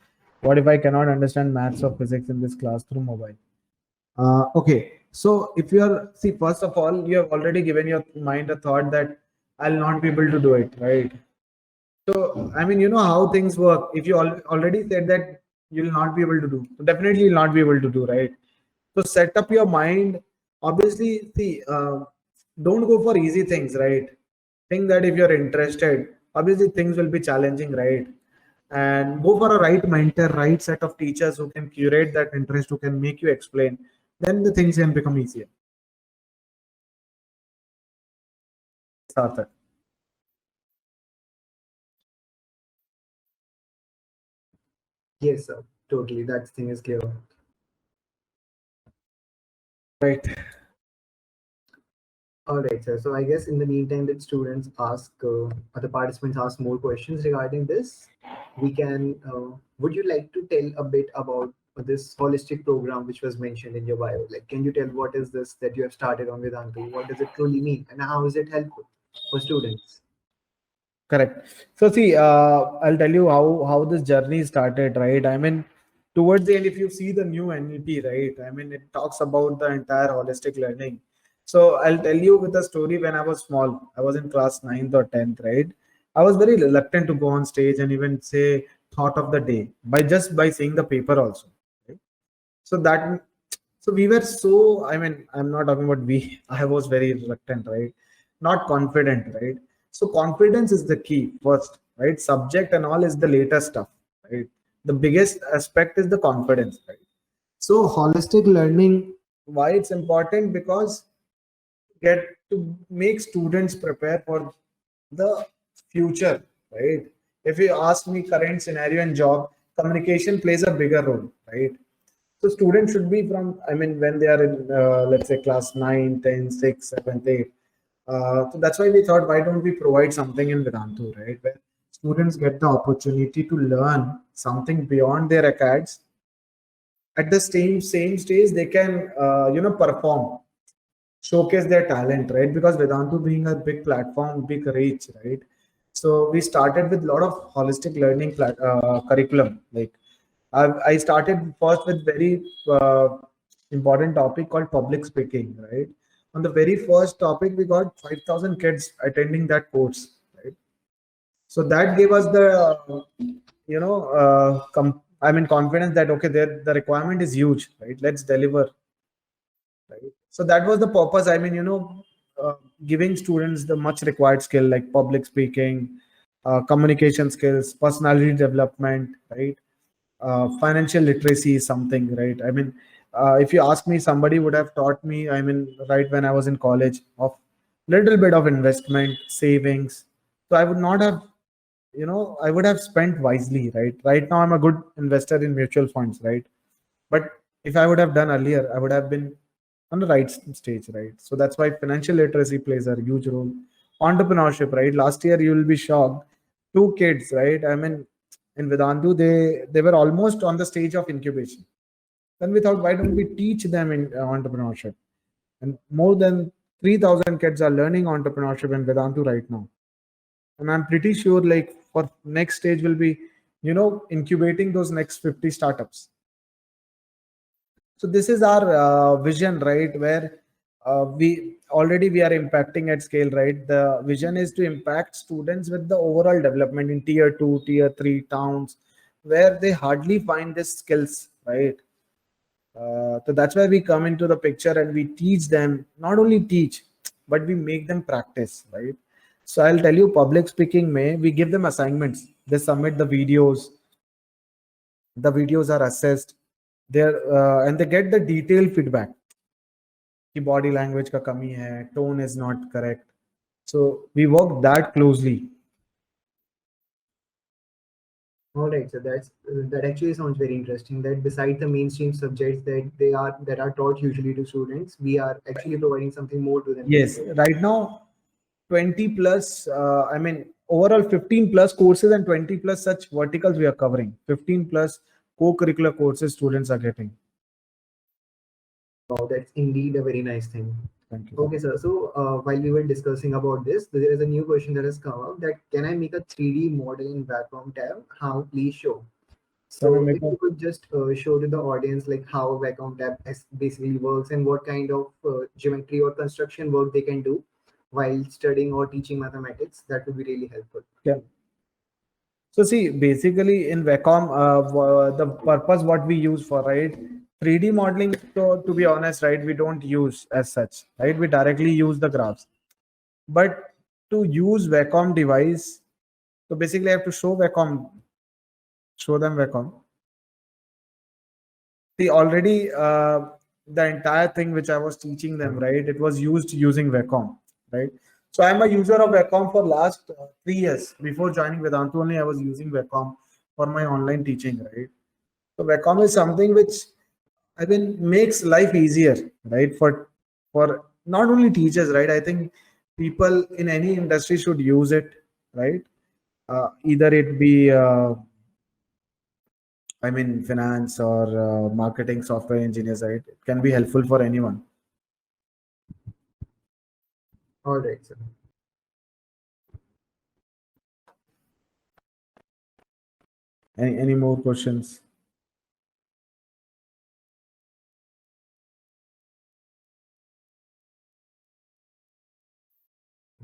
What if I cannot understand maths or physics in this class through mobile? Okay, so if you're, see, first of all, you have already given your mind a thought that I'll not be able to do it, right? So, I mean, you know how things work. If you already said that you'll not be able to do, so definitely you'll not be able to do, right? So, set up your mind. Obviously, see, don't go for easy things, right? Think that if you're interested, obviously things will be challenging, right? And go for a right mentor, right set of teachers who can curate that interest, who can make you explain. Then the things can become easier. Sarthak. Yes, sir. Totally. That thing is clear. Right. All right, sir. So I guess in the meantime that students ask, or the participants ask more questions regarding this, we can, would you like to tell a bit about this holistic program which was mentioned in your bio? Like, can you tell what is this that you have started on Vedantu? What does it truly mean? And how is it helpful for students? Correct. So see, I'll tell you how this journey started, right? I mean, towards the end, if you see the new NEP, right? I mean, it talks about the entire holistic learning. So I'll tell you with a story. When I was small, I was in class 9th or 10th, right? I was very reluctant to go on stage and even say thought of the day by seeing the paper also. Right? So that, so we were so, I mean, I'm not talking about we, I was very reluctant, right? Not confident, right? So confidence is the key first, right? Subject and all is the later stuff, right? The biggest aspect is the confidence, right? So holistic learning, why it's important? Because get to make students prepare for the future, right? If you ask me current scenario and job, communication plays a bigger role, right? So students should be from, I mean, when they are in, let's say class 9, 10, 6, 7, 8. So that's why we thought, why don't we provide something in Vedantu, right? Where students get the opportunity to learn something beyond their acads. At the same stage, they can, perform, showcase their talent, right? Because Vedantu being a big platform, big reach, right? So we started with a lot of holistic learning curriculum. Like I started first with very important topic called public speaking, right? On the very first topic, we got 5,000 kids attending that course, right? So that gave us the, I mean, confidence that okay, the requirement is huge, right? Let's deliver, right? So that was the purpose. I mean, giving students the much required skill like public speaking, communication skills, personality development, right? Financial literacy is something, right? I mean, if you ask me, somebody would have taught me, I mean, right when I was in college, of little bit of investment, savings. So I would not have, I would have spent wisely, right? Right now, I'm a good investor in mutual funds, right? But if I would have done earlier, I would have been on the right stage, right? So that's why financial literacy plays a huge role. Entrepreneurship, right? Last year, you will be shocked. Two kids, right? I mean, in Vedantu, they were almost on the stage of incubation. Then we thought, why don't we teach them in entrepreneurship? And more than 3,000 kids are learning entrepreneurship in Vedantu right now. And I'm pretty sure, like, for next stage will be, incubating those next 50 startups. So this is our vision, right? Where we are impacting at scale, right? The vision is to impact students with the overall development in tier 2, tier 3 towns where they hardly find these skills, right? So that's where we come into the picture and we teach them, not only teach, but we make them practice, right? So I'll tell you, public speaking, we give them assignments. They submit the videos are assessed, and they get the detailed feedback कि body language का कमी है, tone is not correct. So we work that closely. All right, so that actually sounds very interesting. That besides the mainstream subjects that are taught usually to students, we are actually providing something more to them as Yes, well. right now 20 plus, I mean, overall 15 plus courses and 20 plus such verticals we are covering. 15 plus co-curricular courses students are getting. Wow, that's indeed a very nice thing. Thank you. Okay, sir. So while we were discussing about this, there is a new question that has come up that can I make a 3D model in Wacom tab? How? Please show. Can I So make if you could just show to the audience like how a Wacom tab basically works and what kind of geometry or construction work they can do while studying or teaching mathematics, that would be really helpful. yeah. So see, basically in Vacom, the purpose what we use for, right? 3D modeling, so to be honest, right, we don't use as such, right? We directly use the graphs. But to use Vacom device, so basically I have to show them Vacom. See, already the entire thing which I was teaching them, right, it was used using Vacom, right? So I'm a user of Vacom for last 3 years. Before joining Vedanta only, I was using Vacom for my online teaching, right? So Vacom is something which I mean makes life easier, right? For not only teachers, right? I think people in any industry should use it, right? Either it be I mean, finance or marketing, software engineers, right? It can be helpful for anyone. All right, sir. Any more questions?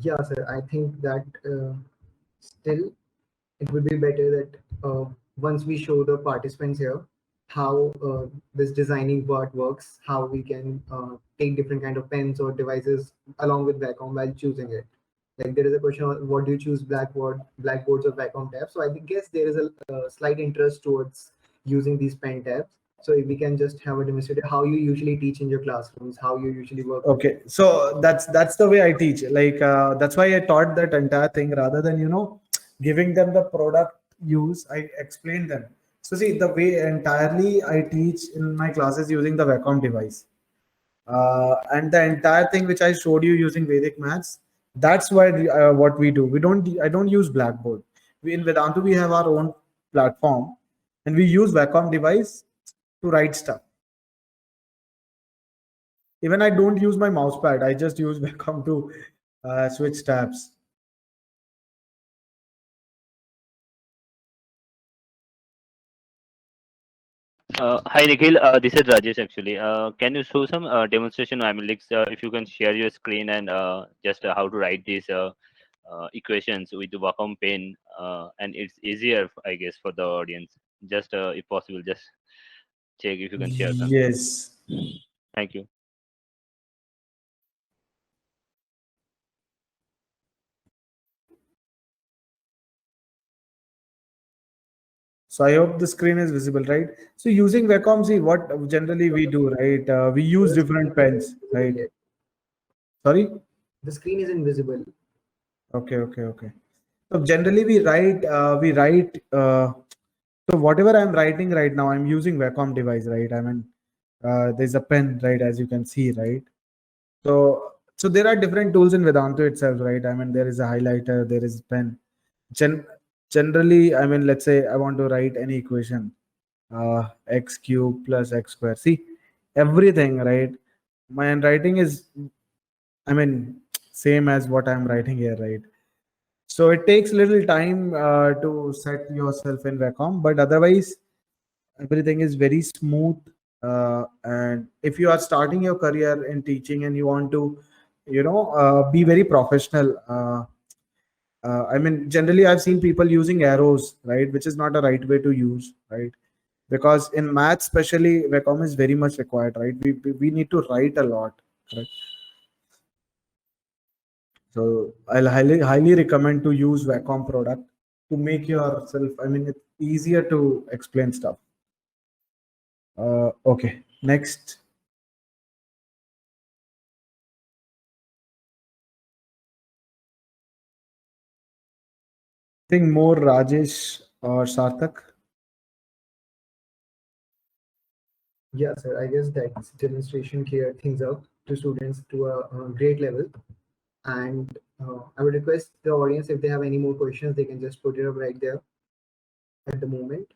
Yeah, sir. I think that still it would be better that once we show the participants here how this designing part works, how we can take different kind of pens or devices along with Wacom while choosing it. Like there is a question of what do you choose, blackboards or Wacom tabs? So I think guess there is a slight interest towards using these pen tabs. So if we can just have a demonstration how you usually teach in your classrooms, how you usually work with. Okay, so that's the way I teach. Like that's why I taught that entire thing rather than giving them the product use. I explain them. So see the way entirely I teach in my classes using the Vacom device. And the entire thing which I showed you using Vedic Maths, that's what we do. I don't use Blackboard. In Vedantu we have our own platform, and we use Vacom device to write stuff. Even I don't use my mouse pad. I just use Vacom to switch tabs. Hi Nikhil, this is Rajesh actually. Can you show some demonstration? I mean, like, if you can share your screen and just how to write these equations with the Wacom pen, and it's easier, I guess, for the audience. Just if possible, just check if you can share them. Yes. Thank you. So I hope the screen is visible, right? So using Vacom, see what generally we do, right? We use The different screen is pens, invisible right? yet. Sorry. The screen is invisible. Okay, okay, okay. So generally we write. So whatever I'm writing right now, I'm using Wacom device, right? I mean, there's a pen, right, as you can see, right? So there are different tools in Vedanta itself, right? I mean, there is a highlighter, there is pen. Gen- Generally, I mean, let's say I want to write any equation, x cube plus x square. See, everything, right? My handwriting is, I mean, same as what I'm writing here, right? So it takes little time to set yourself in Vacom, but otherwise everything is very smooth. And if you are starting your career in teaching and you want to, be very professional, I mean, generally I've seen people using arrows, right, which is not a right way to use, right? Because in math, especially, Vacom is very much required, right? We need to write a lot, correct? So I'll highly recommend to use Vacom product to make yourself. I mean, it's easier to explain stuff. Okay, next. I think more Rajesh or Sarthak? Yeah, sir. I guess that demonstration cleared things up to students to a great level. And I would request the audience if they have any more questions, they can just put it up right there at the moment.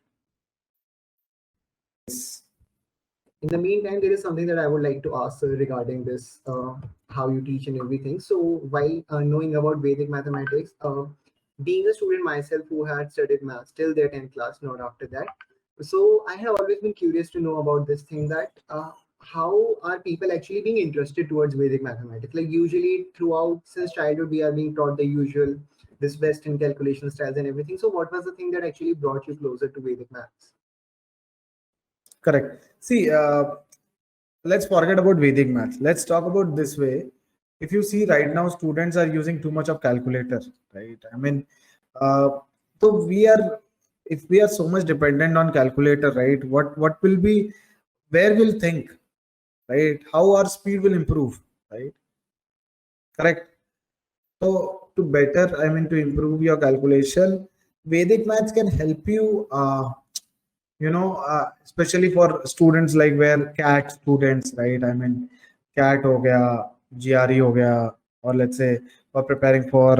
In the meantime, there is something that I would like to ask regarding this, how you teach and everything. So while knowing about Vedic mathematics, being a student myself who had studied maths till their 10th class, not after that. So I have always been curious to know about this thing that how are people actually being interested towards Vedic mathematics? Like usually throughout since childhood, we are being taught the usual, this Western calculation styles and everything. So what was the thing that actually brought you closer to Vedic maths? Correct. See, let's forget about Vedic maths. Let's talk about this way. If you see right now, students are using too much of calculator, right? I mean, uh, so we are, if we are so much dependent on calculator, right? What will be, where we'll think, right? How our speed will improve, right? Correct. So to better, I mean, to improve your calculation, Vedic maths can help you. Especially for students like where CAT students, right? I mean, CAT ho gaya, GRE ho gaya, or let's say for preparing for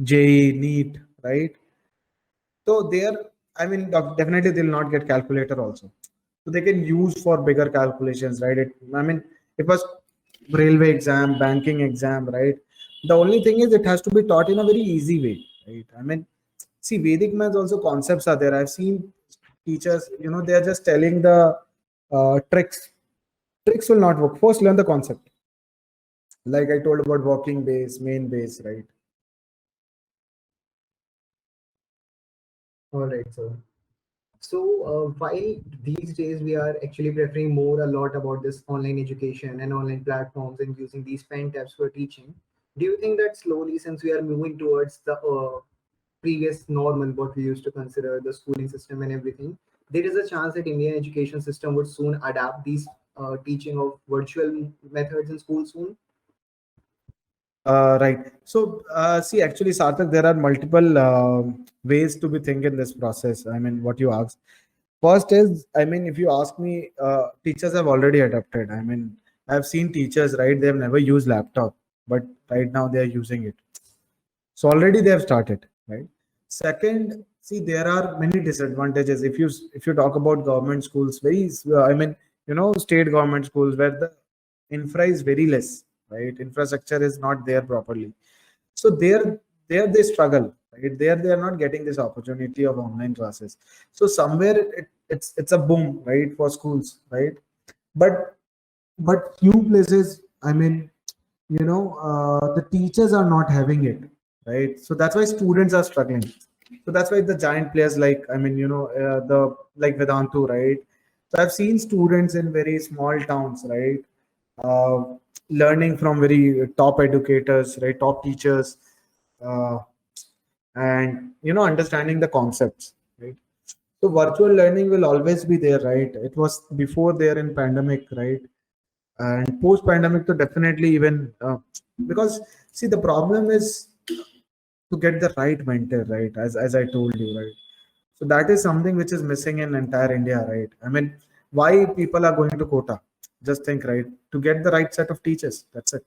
JEE, NEET, right? So there, I mean, definitely they'll not get calculator also. So they can use for bigger calculations, right? I mean, it was railway exam, banking exam, right? The only thing is it has to be taught in a very easy way, right? I mean, see, Vedic maths also concepts are there. I've seen teachers, they are just telling the tricks. Tricks will not work. First, learn the concept. Like I told about working base, main base, right? All right, sir. So while these days we are actually preferring more a lot about this online education and online platforms and using these pen tabs for teaching, do you think that slowly, since we are moving towards the previous normal, what we used to consider the schooling system and everything, there is a chance that Indian education system would soon adapt these teaching of virtual methods in school soon? Right. So, see, actually, Sarthak, there are multiple ways to be thinking this process. I mean, what you asked. First is, I mean, if you ask me, teachers have already adapted. I mean, I've seen teachers, right? They have never used laptop, but right now they are using it. So already they have started, right? Second, see, there are many disadvantages. If you talk about government schools, I mean, state government schools where the infra is very less, right? Infrastructure is not there properly. So there they struggle, right? There they are not getting this opportunity of online classes. So somewhere it's a boom, right, for schools, right? But few places, I mean, the teachers are not having it, right? So that's why students are struggling. So that's why the giant players like, I mean, the like Vedantu, right? So I've seen students in very small towns, right, uh, learning from very top educators, right, top teachers, uh, and understanding the concepts, right? So virtual learning will always be there, right? It was before there in pandemic, right? And post pandemic to definitely even because see, the problem is to get the right mentor, right? As I told you, right? So that is something which is missing in entire India, right? I mean, why people are going to Kota? Just think, right? To get the right set of teachers, that's it.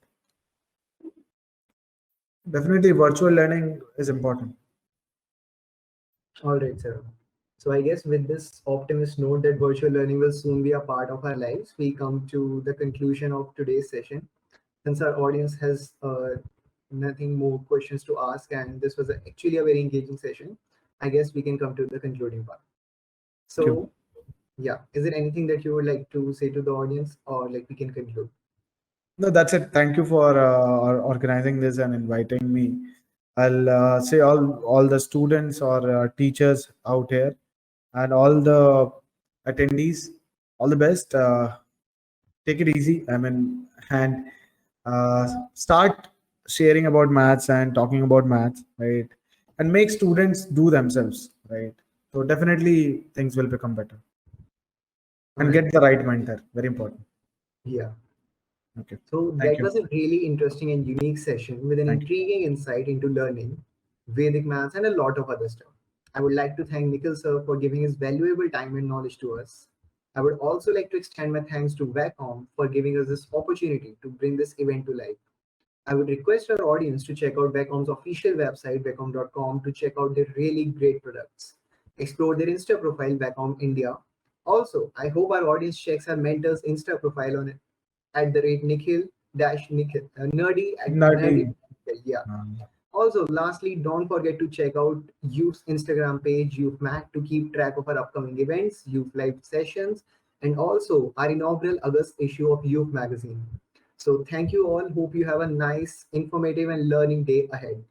Definitely virtual learning is important. All right, sir. So I guess with this optimist note that virtual learning will soon be a part of our lives, we come to the conclusion of today's session. Since our audience has nothing more questions to ask, and this was actually a very engaging session, I guess we can come to the concluding part. Thank you. So, yeah, is there anything that you would like to say to the audience, or like we can conclude? No, that's it. Thank you for organizing this and inviting me. I'll say all the students or teachers out here and all the attendees, all the best. Take it easy. I mean, and start sharing about maths and talking about maths, right? And make students do themselves, right? So definitely things will become better. All And right. get the right mentor. Very important. Yeah. Okay. So Thank that you. was a really interesting and unique session with an Thank you. intriguing insight into learning, Vedic maths, and a lot of other stuff. I would like to thank Nikhil sir for giving his valuable time and knowledge to us. I would also like to extend my thanks to Vacom for giving us this opportunity to bring this event to life. I would request our audience to check out Vacom's official website, vacom.com, to check out their really great products. Explore their Insta profile, Vacom India. Also, I hope our audience checks our mentor's Insta profile on @Nikhil nerdy at Nerdy. yeah. Also, lastly, don't forget to check out Youth's Instagram page, Youth Mac, to keep track of our upcoming events, Youth Live sessions, and also our inaugural August issue of Youth Magazine. So thank you all. Hope you have a nice, informative, and learning day ahead.